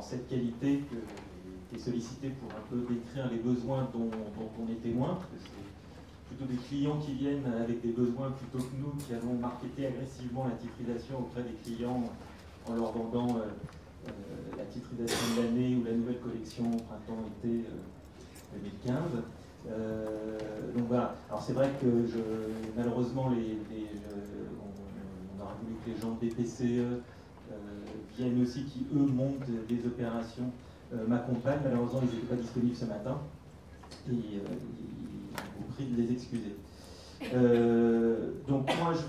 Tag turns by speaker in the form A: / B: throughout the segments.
A: cette qualité que j'ai été sollicité pour un peu décrire les besoins dont on est témoin, parce que c'est plutôt des clients qui viennent avec des besoins plutôt que nous qui allons marketer agressivement la titrisation auprès des clients en leur vendant la titrisation de l'année ou la nouvelle collection printemps-été 2015. Donc voilà, alors c'est vrai que malheureusement on aurait voulu que les gens des PCE viennent aussi, qui eux montent des opérations, m'accompagnent. Malheureusement ils n'étaient pas disponibles ce matin et ils vous prie de les excuser. Donc moi je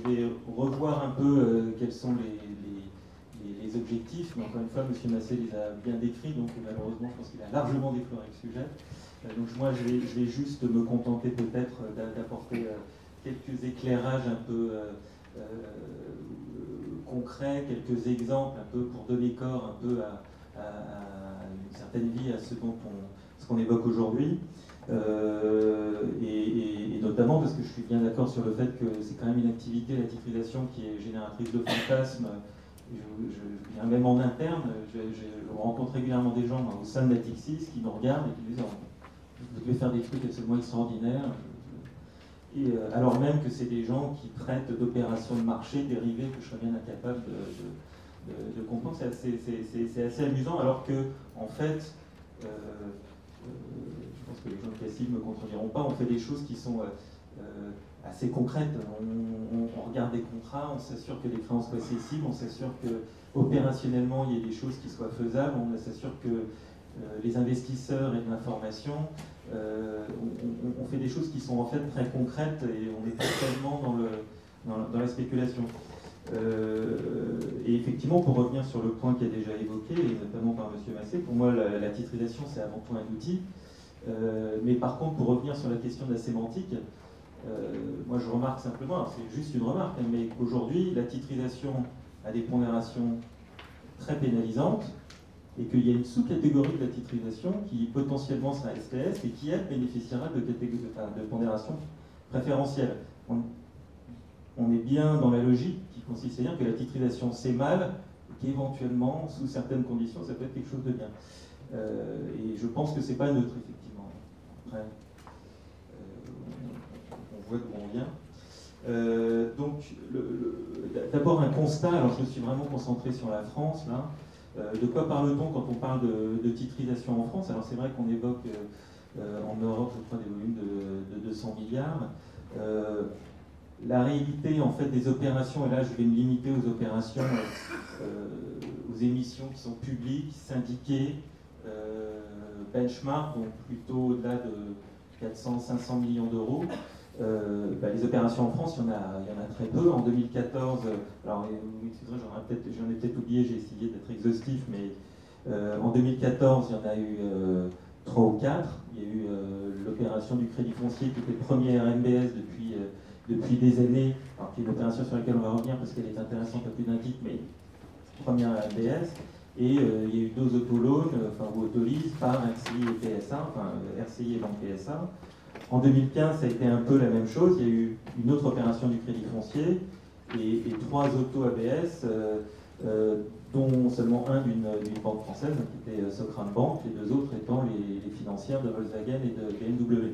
A: vais revoir un peu quels sont les objectifs, mais encore une fois M. Massé les a bien décrits, donc malheureusement je pense qu'il a largement déploré le sujet. Donc moi je vais juste me contenter peut-être d'apporter quelques éclairages un peu concrets, quelques exemples un peu pour donner corps un peu à une certaine vie à ce qu'on évoque aujourd'hui. Et notamment parce que je suis bien d'accord sur le fait que c'est quand même une activité, la titrisation, qui est génératrice de fantasmes. Même en interne, on rencontre régulièrement des gens au sein de la TIC6 qui nous regardent et qui disent vous devez faire des trucs absolument extraordinaires. Et alors même que c'est des gens qui traitent d'opérations de marché dérivées que je serais bien incapable de comprendre. C'est assez amusant, alors que, en fait, je pense que les gens de Cassis ne me contrediront pas, on fait des choses qui sont assez concrètes. On regarde des contrats, on s'assure que les créances soient cessibles, on s'assure que opérationnellement il y ait des choses qui soient faisables, on s'assure que les investisseurs aient de l'information. On fait des choses qui sont en fait très concrètes et on n'est pas tellement dans la spéculation. Et effectivement, pour revenir sur le point qui a déjà évoqué, et notamment par M. Massé, pour moi la titrisation c'est avant tout un outil. Mais par contre, pour revenir sur la question de la sémantique, moi je remarque simplement, c'est juste une remarque, hein, mais qu'aujourd'hui la titrisation a des pondérations très pénalisantes, et qu'il y a une sous-catégorie de la titrisation qui potentiellement sera STS et qui, elle, bénéficiera de pondération préférentielle. On est bien dans la logique qui consiste à dire que la titrisation c'est mal, et qu'éventuellement, sous certaines conditions, ça peut être quelque chose de bien. Et je pense que c'est pas neutre, effectivement. Après, on voit d'où on vient. Donc, d'abord un constat, alors je me suis vraiment concentré sur la France, là. De quoi parle-t-on quand on parle de titrisation en France? Alors c'est vrai qu'on évoque en Europe, je crois, des volumes de 200 milliards. La réalité en fait des opérations, et là je vais me limiter aux opérations, aux émissions qui sont publiques, syndiquées, benchmark, donc plutôt au-delà de 400-500 millions d'euros. Les opérations en France, il y en a très peu. En 2014, alors vous m'excuserez, j'en ai peut-être oublié, j'ai essayé d'être exhaustif, mais en 2014, il y en a eu 3 ou 4. Il y a eu l'opération du crédit foncier qui était le premier RMBS depuis des années, alors qui est une opération sur laquelle on va revenir parce qu'elle est intéressante à plus d'un titre, mais première RMBS. Et il y a eu 2 autoloans, ou autolease par RCI et PSA, enfin RCI et Banque PSA. En 2015, ça a été un peu la même chose. Il y a eu une autre opération du crédit foncier et 3 auto-ABS, dont seulement un d'une banque française, qui était Socran Bank, les 2 autres étant les financières de Volkswagen et de BMW.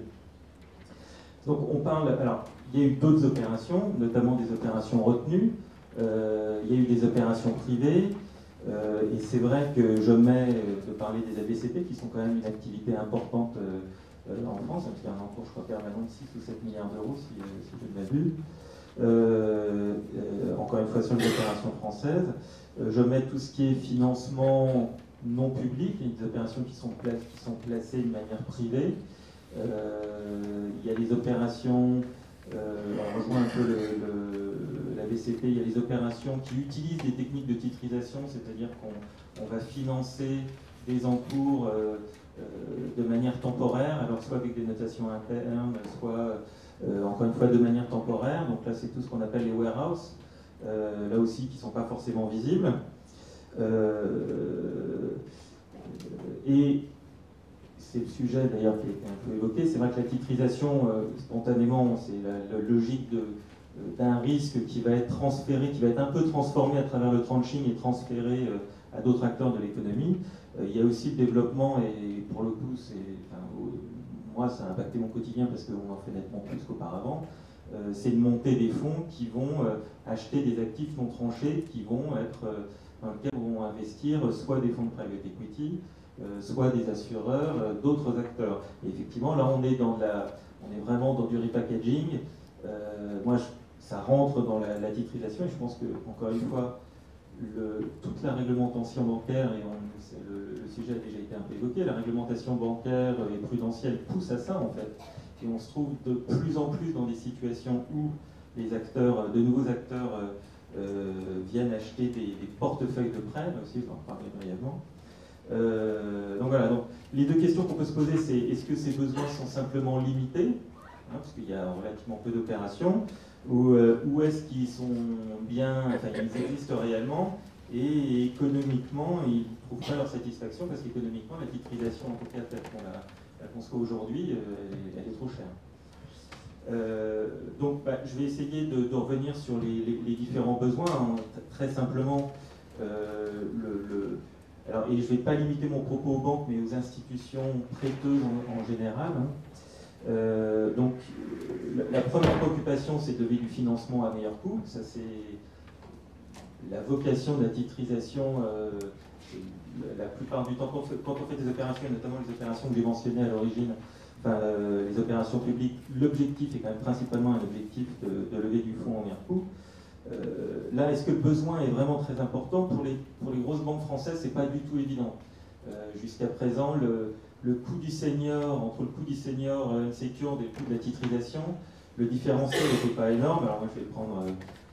A: Donc on parle, alors il y a eu d'autres opérations, notamment des opérations retenues, il y a eu des opérations privées, et c'est vrai que je mets de parler des ABCP qui sont quand même une activité importante en France, parce qu'il y a un encours, je crois, permanent de 6 ou 7 milliards d'euros, si je ne m'abuse. Encore une fois sur les opérations françaises. Je mets tout ce qui est financement non public, il y a des opérations qui sont placées de manière privée. Il y a des opérations, on rejoint un peu la BCP, il y a des opérations qui utilisent des techniques de titrisation, c'est-à-dire qu'on va financer des encours de manière temporaire, alors soit avec des notations internes, soit encore une fois de manière temporaire. Donc là c'est tout ce qu'on appelle les warehouses, là aussi qui ne sont pas forcément visibles. Et c'est le sujet d'ailleurs qui a été un peu évoqué, c'est vrai que la titrisation, spontanément, c'est la logique d'un risque qui va être transféré, qui va être un peu transformé à travers le tranching et transféré à d'autres acteurs de l'économie. Il y a aussi le développement, et pour le coup, moi ça a impacté mon quotidien parce qu'on en fait nettement plus qu'auparavant, c'est de monter des fonds qui vont acheter des actifs non tranchés, qui vont être, dans lesquels vont investir soit des fonds de private equity, soit des assureurs, d'autres acteurs. Et effectivement, là on est vraiment dans du repackaging. Moi, ça rentre dans la titrisation, et je pense que, encore une fois, toute la réglementation bancaire, et le sujet a déjà été un peu évoqué, la réglementation bancaire et prudentielle pousse à ça en fait. Et on se trouve de plus en plus dans des situations où les acteurs, de nouveaux acteurs viennent acheter des portefeuilles de prêts, là aussi je vais en parler brièvement. Donc voilà, donc, les deux questions qu'on peut se poser, c'est est-ce que ces besoins sont simplement limités, hein, parce qu'il y a relativement peu d'opérations, ou est-ce qu'ils sont bien, enfin ils existent réellement, et économiquement ils ne trouvent pas leur satisfaction, parce qu'économiquement la titrisation, en tout cas telle qu'on la conçoit aujourd'hui, elle est trop chère. Donc je vais essayer de revenir sur les différents besoins, hein, très simplement. Alors, et je ne vais pas limiter mon propos aux banques, mais aux institutions prêteuses en général. Hein. Donc, la première préoccupation, c'est de lever du financement à meilleur coût. Ça, c'est la vocation de la titrisation. La plupart du temps, quand on fait des opérations, notamment les opérations que j'ai mentionnées à l'origine, enfin, les opérations publiques, l'objectif est quand même principalement un objectif de lever du fonds à meilleur coût. Là, est-ce que le besoin est vraiment très important? Pour les grosses banques françaises, c'est pas du tout évident. Jusqu'à présent, le coût du senior, entre le coût du senior unsecured et le coût de la titrisation, le différentiel n'était pas énorme. Alors moi, je vais prendre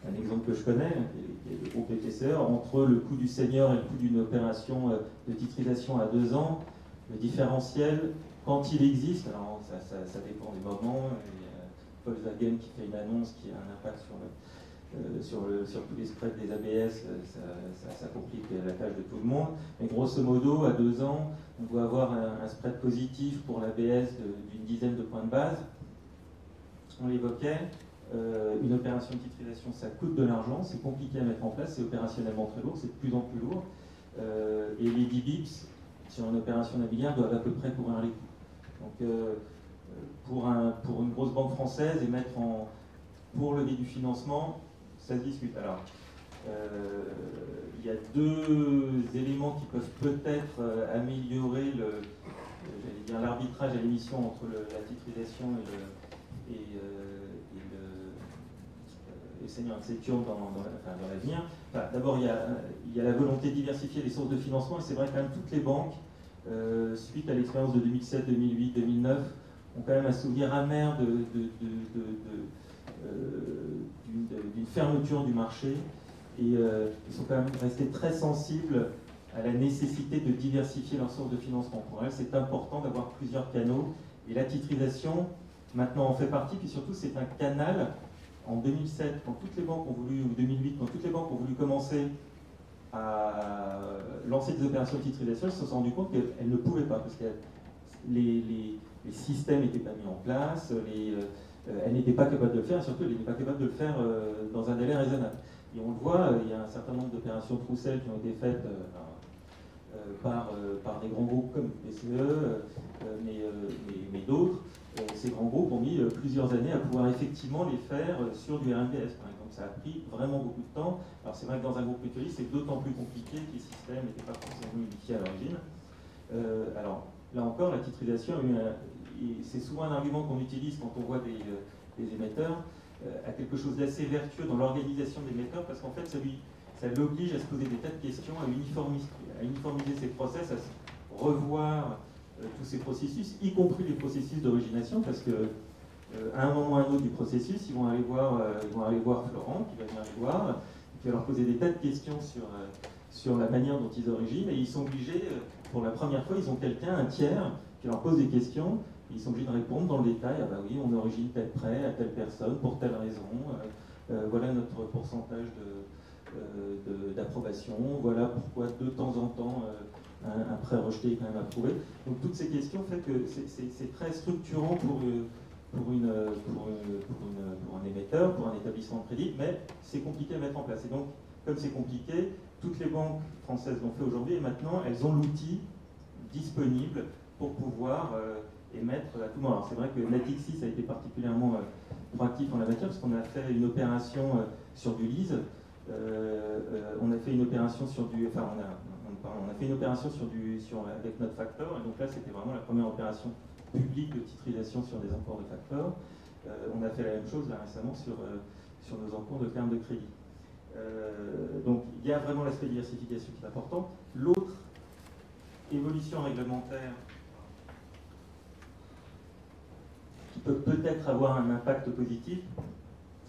A: un exemple que je connais, qui est le groupe PTCE. Entre le coût du senior et le coût d'une opération de titrisation à 2 ans, le différentiel, quand il existe, alors ça dépend des moments. Il y a Volkswagen qui fait une annonce qui a un impact sur tous les spreads des ABS, ça complique la tâche de tout le monde. Mais grosso modo, à 2 ans, on doit avoir un spread positif pour l'ABS d'une dizaine de points de base. On l'évoquait, une opération de titrisation, ça coûte de l'argent, c'est compliqué à mettre en place, c'est opérationnellement très lourd, c'est de plus en plus lourd. Et les 10 bips sur une opération immobilière doivent à peu près couvrir les coûts. Donc, pour une grosse banque française, et pour lever du financement, ça se discute. Alors, il y a 2 éléments qui peuvent peut-être améliorer l'arbitrage à l'émission entre la titrisation et le senior unsecured dans l'avenir. Enfin, d'abord, il y a la volonté de diversifier les sources de financement, et c'est vrai que quand même toutes les banques, suite à l'expérience de 2007, 2008, 2009, ont quand même un souvenir amer d'une fermeture du marché, et ils sont quand même restés très sensibles à la nécessité de diversifier leurs sources de financement. Pour elles, c'est important d'avoir plusieurs canaux, et la titrisation, maintenant, en fait partie, puis surtout, c'est un canal. En 2007, quand toutes les banques ont voulu, ou 2008, quand toutes les banques ont voulu commencer à lancer des opérations de titrisation, elles se sont rendues compte qu'elles ne pouvaient pas, parce que les systèmes n'étaient pas mis en place, elles n'étaient pas capables de le faire, et surtout elles n'étaient pas capables de le faire dans un délai raisonnable. Et on le voit, il y a un certain nombre d'opérations Troussel qui ont été faites par des grands groupes comme PCE, mais d'autres. Ces grands groupes ont mis plusieurs années à pouvoir effectivement les faire sur du RMBS, par exemple. Ça a pris vraiment beaucoup de temps. Alors c'est vrai que dans un groupe mutualiste, c'est d'autant plus compliqué que les systèmes n'étaient pas forcément unifiés à l'origine. Alors là encore, la titrisation, c'est souvent un argument qu'on utilise quand on voit des émetteurs, a quelque chose d'assez vertueux dans l'organisation des émetteurs, parce qu'en fait, ça l'oblige à se poser des tas de questions, à uniformiser ses process, à revoir tous ces processus, y compris les processus d'origination, parce que à un moment ou à un autre du processus, ils vont aller voir Florent, qui va venir les voir, qui va leur poser des tas de questions sur la manière dont ils originent, et ils sont obligés, pour la première fois, ils ont quelqu'un, un tiers, qui leur pose des questions, et ils sont obligés de répondre dans le détail. Ah bah oui, on origine tel prêt à telle personne, pour telle raison, voilà notre pourcentage d'approbation, voilà pourquoi de temps en temps un prêt rejeté est quand même approuvé. Donc toutes ces questions font que c'est très structurant pour un émetteur, pour un établissement de crédit, mais c'est compliqué à mettre en place. Et donc, comme c'est compliqué, toutes les banques françaises l'ont fait aujourd'hui, et maintenant elles ont l'outil disponible pour pouvoir émettre à tout moment. Alors c'est vrai que Natixis a été particulièrement proactif en la matière, parce qu'on a fait une opération sur du lease, on a fait une opération sur du... Enfin, on a fait une opération avec notre facteur, et donc là c'était vraiment la première opération publique de titrisation sur des encours de facteur. On a fait la même chose là récemment sur nos encours de termes de crédit. Donc il y a vraiment l'aspect diversification qui est important. L'autre évolution réglementaire qui peut peut-être avoir un impact positif,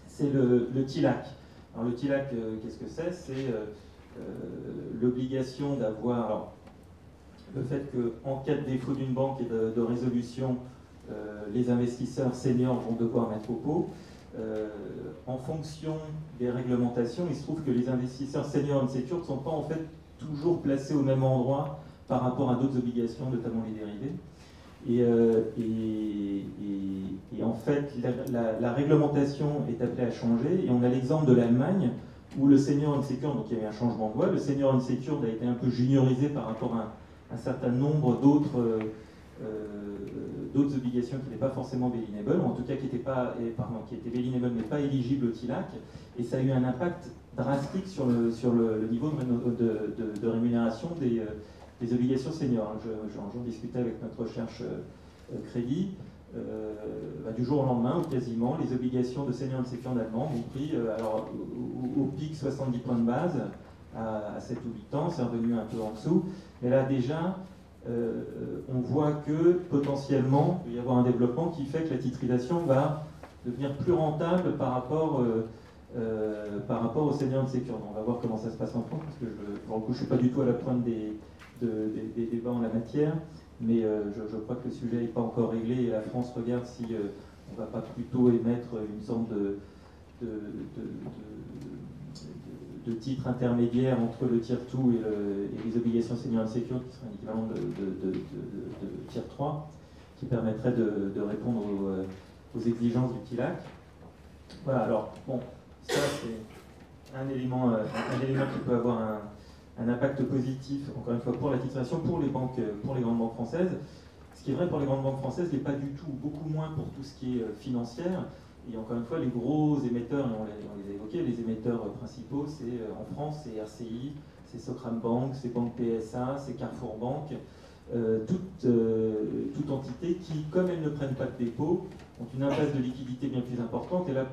A: c'est le TILAC. Alors le TILAC, qu'est-ce que c'est? C'est l'obligation d'avoir... Alors, le fait qu'en cas de défaut d'une banque et de résolution, les investisseurs seniors vont devoir mettre au pot. En fonction des réglementations, il se trouve que les investisseurs seniors unsecured ne sont pas en fait toujours placés au même endroit par rapport à d'autres obligations, notamment les dérivés. Et en fait, la réglementation est appelée à changer, et on a l'exemple de l'Allemagne, où le senior unsecured, donc il y a eu un changement de loi, le senior unsecured a été un peu juniorisé par rapport à un certain nombre d'autres obligations qui n'étaient pas forcément bail-in-able, ou en tout cas qui étaient bail-in-able mais pas éligibles au TILAC, et ça a eu un impact drastique sur le niveau de rémunération des obligations seniors. J'en discutais avec notre recherche crédit. Du jour au lendemain, ou quasiment, les obligations de senior unsecured allemands ont pris, alors, au pic 70 points de base, à 7 ou 8 ans, c'est revenu un peu en dessous, mais là déjà, on voit que potentiellement, il va y avoir un développement qui fait que la titrisation va devenir plus rentable par rapport au senior unsecured. On va voir comment ça se passe en France, parce que pour le coup, je ne suis pas du tout à la pointe des débats en la matière, mais je crois que le sujet n'est pas encore réglé, et la France regarde si on ne va pas plutôt émettre une sorte de titre intermédiaire entre le tier 2 et les obligations senior unsecured, qui serait un équivalent de tier 3, qui permettrait de répondre aux exigences du TILAC. Voilà, alors, bon, ça c'est un élément qui peut avoir un impact positif, encore une fois, pour la titrisation, pour les grandes banques françaises. Ce qui est vrai pour les grandes banques françaises n'est pas du tout, beaucoup moins pour tout ce qui est financière. Et encore une fois, les gros émetteurs, et on les a évoqués, les émetteurs principaux, c'est en France, c'est RCI, c'est Socram Bank, c'est Banque PSA, c'est Carrefour Bank, toute entité qui, comme elles ne prennent pas de dépôt, ont une impasse de liquidité bien plus importante, et là,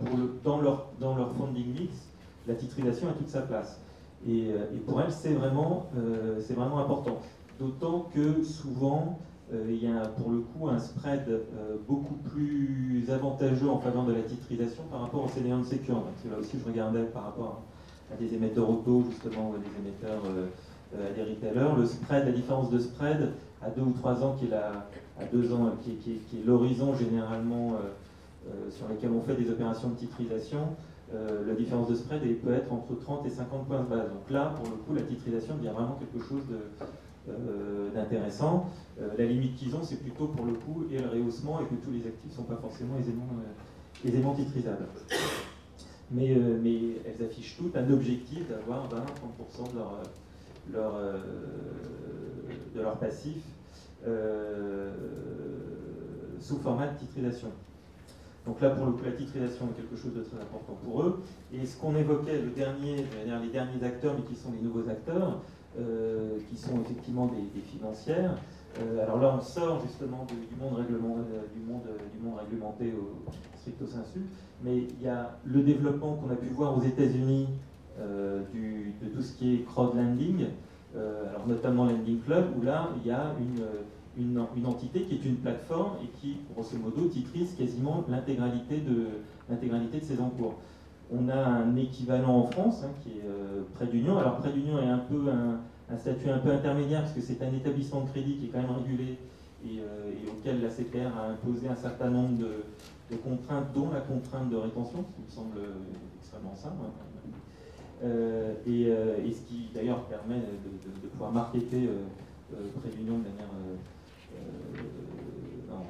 A: dans leur funding mix, la titrisation a toute sa place. Et pour elles, c'est vraiment important. D'autant que souvent, il y a pour le coup un spread beaucoup plus avantageux en faveur de la titrisation par rapport au senior unsecured. Parce que là aussi, je regardais par rapport à des émetteurs auto, justement, ou à des émetteurs, à des retailers, le spread, la différence de spread à 2 ou 3 ans, à 2 ans, qui est l'horizon généralement sur lequel on fait des opérations de titrisation, la différence de spread peut être entre 30 et 50 points de base. Donc là, pour le coup, la titrisation devient vraiment quelque chose d'intéressant. La limite qu'ils ont, c'est plutôt pour le coup et le rehaussement, et que tous les actifs ne sont pas forcément aisément titrisables. Mais elles affichent toutes un objectif d'avoir 20-30% de leur passif sous format de titrisation. Donc là, pour le coup, la titrisation est quelque chose de très important pour eux. Et ce qu'on évoquait, les derniers acteurs, mais qui sont les nouveaux acteurs, qui sont effectivement des financières. Alors là, on sort justement du monde réglementé au stricto sensu, mais il y a le développement qu'on a pu voir aux États-Unis de tout ce qui est crowdlending, alors notamment Lending Club, où là, il y a une entité qui est une plateforme et qui, grosso modo, titrise quasiment l'intégralité de ses encours. On a un équivalent en France, qui est Prêt d'Union. Alors Prêt d'Union est un peu un statut un peu intermédiaire, parce que c'est un établissement de crédit qui est quand même régulé et auquel la CPR a imposé un certain nombre de contraintes, dont la contrainte de rétention, ce qui me semble extrêmement simple. Et ce qui d'ailleurs permet de pouvoir marketer Prêt d'Union de manière en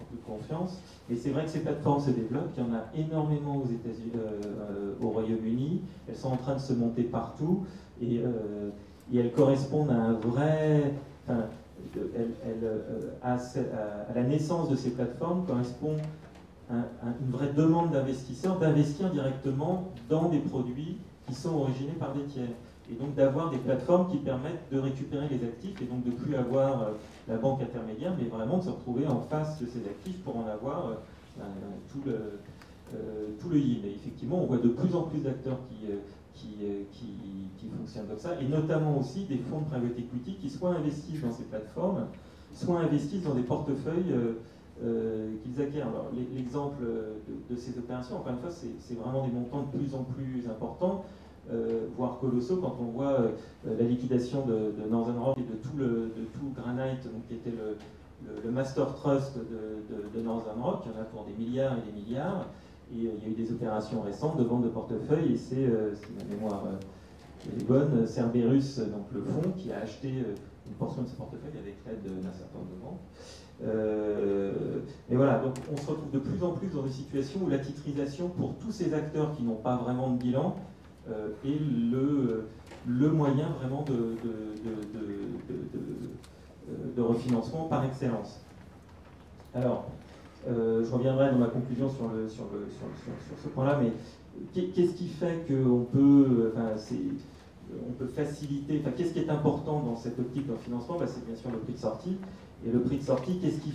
A: toute confiance. Mais c'est vrai que ces plateformes se développent, il y en a énormément aux États-Unis, au Royaume-Uni, elles sont en train de se monter partout, et elles correspondent à un vrai... Enfin, à la naissance de ces plateformes correspond une vraie demande d'investisseurs d'investir directement dans des produits qui sont originés par des tiers. Et donc d'avoir des plateformes qui permettent de récupérer les actifs et donc de ne plus avoir la banque intermédiaire, mais vraiment de se retrouver en face de ces actifs pour en avoir tout le yield. Et effectivement, on voit de plus en plus d'acteurs qui fonctionnent comme ça, et notamment aussi des fonds de private equity qui soit investissent dans ces plateformes, soit investissent dans des portefeuilles qu'ils acquièrent. Alors, l'exemple de ces opérations, encore une fois, c'est vraiment des montants de plus en plus importants, voire colossaux, quand on voit la liquidation de Northern Rock et de tout Granite, donc, qui était le Master Trust de Northern Rock. Il y en a pour des milliards et des milliards. Et il y a eu des opérations récentes de vente de portefeuille, et c'est, si ma mémoire est bonne, Cerberus, donc le fonds, qui a acheté une portion de ce portefeuille avec l'aide d'un certain nombre de banques. Et voilà, donc on se retrouve de plus en plus dans des situations où la titrisation, pour tous ces acteurs qui n'ont pas vraiment de bilan, est le moyen vraiment de refinancement par excellence. Alors, je reviendrai dans ma conclusion sur ce point-là, mais qu'est-ce qui fait qu'on peut, on peut faciliter, qu'est-ce qui est important dans cette optique de financement? C'est bien sûr le prix de sortie. Et le prix de sortie, qu'est-ce qui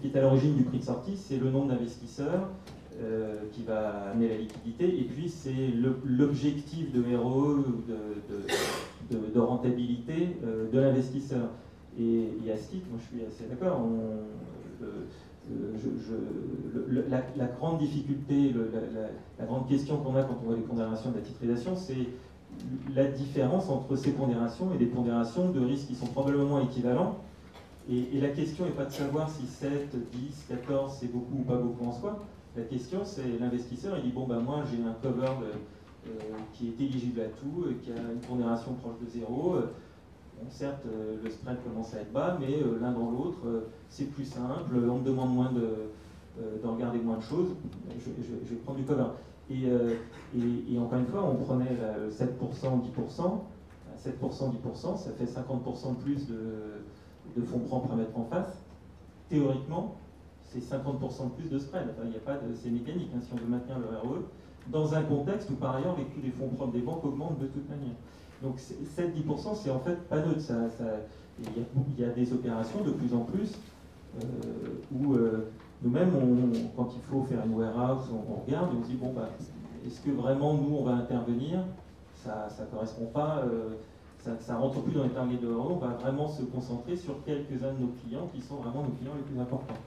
A: est à l'origine du prix de sortie? C'est le nombre d'investisseurs qui va amener la liquidité, et puis c'est l'objectif de ROE, de rentabilité de l'investisseur. Et à ce titre, moi je suis assez d'accord, la grande difficulté, la grande question qu'on a quand on voit les pondérations de la titrisation, c'est la différence entre ces pondérations et des pondérations de risques qui sont probablement équivalents. Et la question n'est pas de savoir si 7, 10, 14 c'est beaucoup ou pas beaucoup en soi. La question, c'est l'investisseur, il dit bon, moi j'ai un cover qui est éligible à tout, qui a une pondération proche de 0. Bon, certes, le spread commence à être bas, mais l'un dans l'autre, c'est plus simple, on me demande moins de regarder moins de choses, je vais prendre du cover. Et encore une fois, on prenait 7%, 10%, 7%, 10%, ça fait 50% de plus de fonds propres à mettre en face. Théoriquement, c'est 50% de plus de spread. Enfin, il n'y a pas de, c'est mécanique, hein, si on veut maintenir le ROE, dans un contexte où par ailleurs les coûts des fonds propres des banques augmentent de toute manière. Donc 7-10%, c'est en fait pas neutre. Il y a des opérations de plus en plus où nous-mêmes, quand il faut faire une warehouse, on regarde et on se dit, bon, est-ce que vraiment nous, on va intervenir? Ça ne correspond pas, ça ne rentre plus dans les targets de l'euro, on va vraiment se concentrer sur quelques-uns de nos clients qui sont vraiment nos clients les plus importants.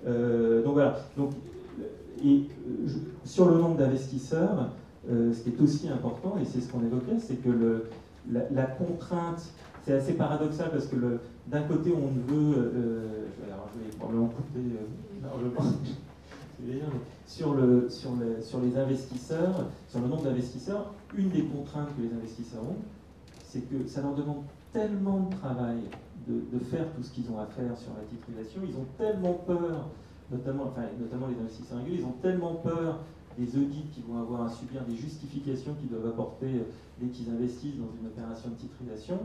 A: Donc voilà. Sur le nombre d'investisseurs, ce qui est aussi important, et c'est ce qu'on évoquait, c'est que la contrainte, c'est assez paradoxal parce que d'un côté on veut, je vais probablement couper largement, sur les investisseurs, sur le nombre d'investisseurs, une des contraintes que les investisseurs ont, c'est que ça leur demande tellement de travail de faire tout ce qu'ils ont à faire sur la titrisation, ils ont tellement peur, notamment les investisseurs réguliers, ils ont tellement peur des audits qu'ils vont avoir à subir, des justifications qu'ils doivent apporter dès qu'ils investissent dans une opération de titrisation,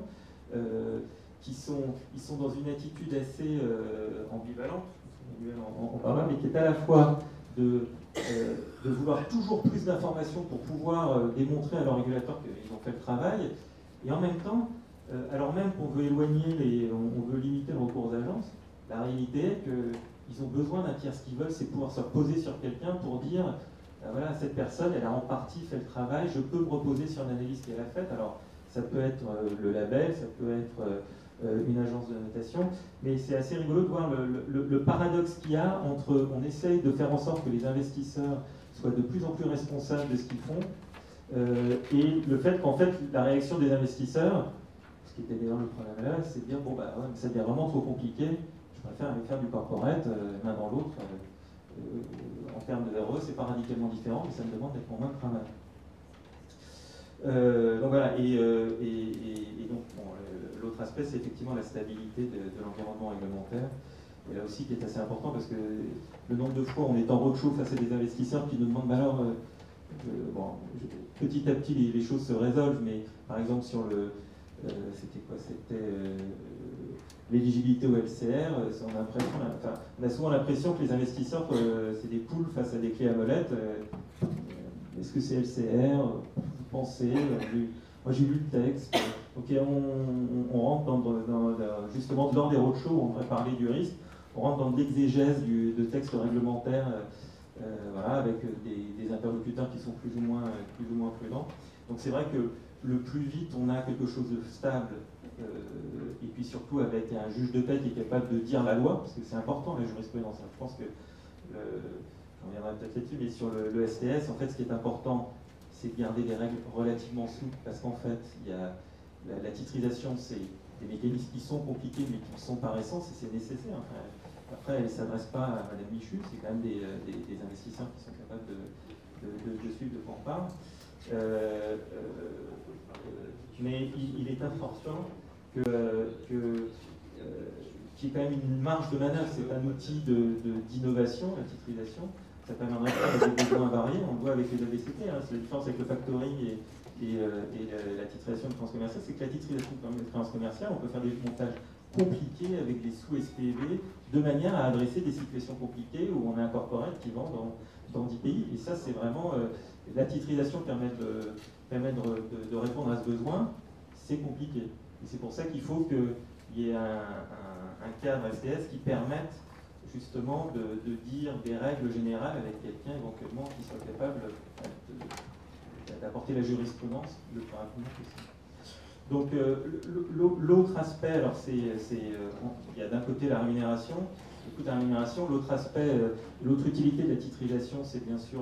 A: ils sont dans une attitude assez ambivalente, on parlera, mais qui est à la fois de vouloir toujours plus d'informations pour pouvoir démontrer à leurs régulateurs qu'ils ont fait le travail, et en même temps, alors même qu'on veut éloigner, on veut limiter le recours aux agences, la réalité est qu'ils ont besoin d'un tiers. Ce qu'ils veulent, c'est pouvoir se reposer sur quelqu'un pour dire, voilà, cette personne, elle a en partie fait le travail, je peux me reposer sur l'analyse qu'elle a faite. Alors, ça peut être le label, ça peut être une agence de notation, mais c'est assez rigolo de voir le paradoxe qu'il y a entre, on essaye de faire en sorte que les investisseurs soient de plus en plus responsables de ce qu'ils font, et le fait qu'en fait, la réaction des investisseurs, ce qui était d'ailleurs le problème là, c'est de dire, bon, ouais, mais ça devient vraiment trop compliqué, je préfère aller faire du corporate, l'un dans l'autre, en termes de ROE, c'est pas radicalement différent, mais ça me demande d'être en moins de travail. Donc voilà, et donc l'autre aspect, c'est effectivement la stabilité de l'environnement réglementaire. Et là aussi, qui est assez important, parce que le nombre de fois on est en roadshow face à des investisseurs qui nous demandent, bah alors, bon, petit à petit les choses se résolvent, mais par exemple sur le, c'était quoi, c'était l'éligibilité au LCR, on a souvent l'impression que les investisseurs, c'est des poules face à des clés à molette. Est-ce que c'est LCR? Vous pensez? Moi j'ai lu le texte. Ok, on rentre justement lors des roadshows où on devrait parler du risque, on rentre dans l'exégèse de textes réglementaires, voilà, avec des interlocuteurs qui sont plus ou moins prudents. Donc c'est vrai que le plus vite on a quelque chose de stable, et puis surtout avec un juge de paix qui est capable de dire la loi, parce que c'est important la jurisprudence. Je pense que, on reviendra peut-être là-dessus, mais sur le STS, en fait ce qui est important, c'est de garder des règles relativement souples, parce qu'en fait, il y a la titrisation, c'est des mécanismes qui sont compliqués, mais qui le sont par essence, et c'est nécessaire. Enfin, après, elle ne s'adresse pas à Madame Michu, c'est quand même des investisseurs qui sont capables de suivre de quoi on parle. Mais il est important qu'il y ait quand même une marge de manœuvre. C'est un outil d'innovation, la titrisation. Ça permettrait de faire des besoins variés. On le voit avec les ABCT. Hein. C'est la différence avec le factoring et la titrisation de créance commerciale. C'est que la titrisation de créance commerciale, on peut faire des montages compliqués avec des sous-SPV de manière à adresser des situations compliquées où on a un corporate qui vend dans 10 pays. Et ça, c'est vraiment... la titrisation permet de répondre à ce besoin. C'est compliqué. Et c'est pour ça qu'il faut qu'il y ait un cadre STS qui permette justement de dire des règles générales avec quelqu'un éventuellement qui soit capable d'apporter la jurisprudence le plus rapidement possible. Donc l'autre aspect, alors il y a d'un côté la rémunération, le coût de la rémunération, l'autre aspect, l'autre utilité de la titrisation, c'est bien sûr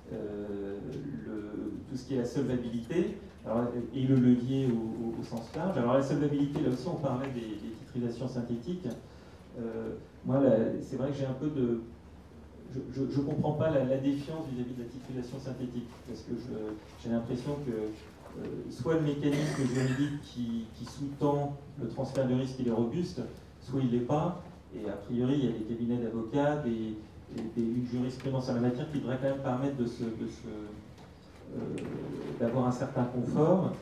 A: tout ce qui est la solvabilité, alors, et le levier au sens large. Alors la solvabilité, là aussi on parlait des titrisations synthétiques. Moi, c'est vrai que j'ai un peu de... Je ne comprends pas la défiance vis-à-vis de la titrisation synthétique, parce que j'ai l'impression que soit le mécanisme juridique qui sous-tend le transfert de risque il est robuste, soit il ne l'est pas, et a priori il y a des cabinets d'avocats, une jurisprudence en la matière qui devrait quand même permettre d'avoir un certain confort.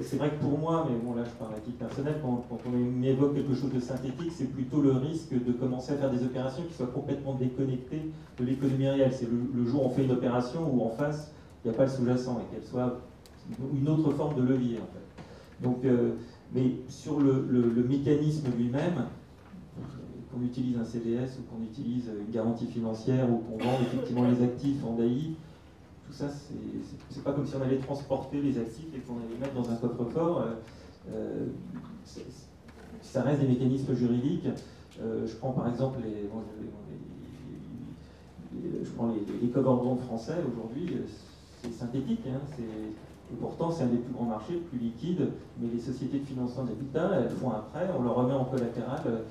A: C'est vrai que pour moi, mais bon là je parle à titre personnel, quand on évoque quelque chose de synthétique, c'est plutôt le risque de commencer à faire des opérations qui soient complètement déconnectées de l'économie réelle. C'est le jour où on fait une opération où en face, il n'y a pas le sous-jacent et qu'elle soit une autre forme de levier en fait. Donc, mais sur le mécanisme lui-même, qu'on utilise un CDS ou qu'on utilise une garantie financière ou qu'on vend effectivement les actifs en DAI, tout ça, c'est pas comme si on allait transporter les actifs et qu'on allait les mettre dans un coffre-fort. Ça reste des mécanismes juridiques. Je prends par exemple les commandants français aujourd'hui, c'est synthétique. Hein, et pourtant, c'est un des plus grands marchés, plus liquides, mais les sociétés de financement d'habitat, elles font un prêt, on leur remet en collatéral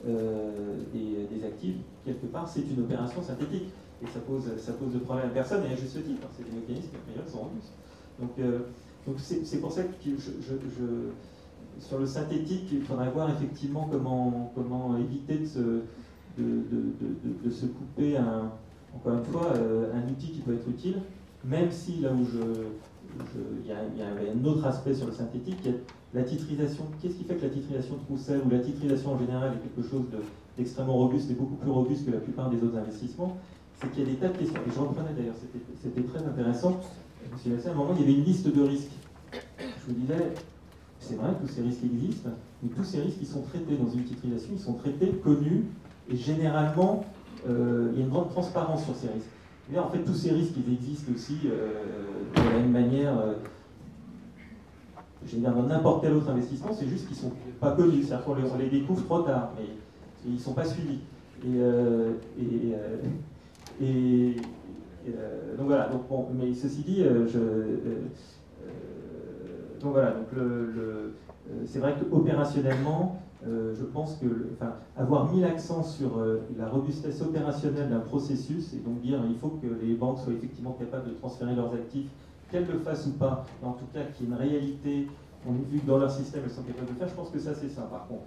A: des actifs. Quelque part, c'est une opération synthétique. Et ça pose de problème à personne, et à juste titre. C'est des mécanismes qui, a priori, sont robustes. Donc c'est pour ça que sur le synthétique, il faudrait voir effectivement comment éviter de se couper, encore une fois, un outil qui peut être utile, même si là où il y a un autre aspect sur le synthétique, il y a la titrisation. Qu'est-ce qui fait que la titrisation de Roussel ou la titrisation en général est quelque chose d'extrêmement robuste et beaucoup plus robuste que la plupart des autres investissements? C'est qu'il y a des tas de questions. Et je reprenais d'ailleurs, c'était très intéressant. Monsieur Lassay, à un moment, il y avait une liste de risques. Je vous disais, c'est vrai, tous ces risques existent, mais tous ces risques, ils sont traités dans une titrisation, ils sont traités, connus, et généralement, il y a une grande transparence sur ces risques. Et en fait, tous ces risques, ils existent aussi de la même manière, je veux dire, dans n'importe quel autre investissement, c'est juste qu'ils ne sont pas connus. C'est-à-dire qu'on les découvre trop tard, mais ils ne sont pas suivis. Donc voilà, bon, mais ceci dit, donc voilà, donc c'est vrai qu'opérationnellement, je pense que avoir mis l'accent sur la robustesse opérationnelle d'un processus, et donc dire il faut que les banques soient effectivement capables de transférer leurs actifs, qu'elles le fassent ou pas, mais en tout cas qu'il y ait une réalité, on a vu que dans leur système elles sont capables de le faire, je pense que ça c'est ça par contre.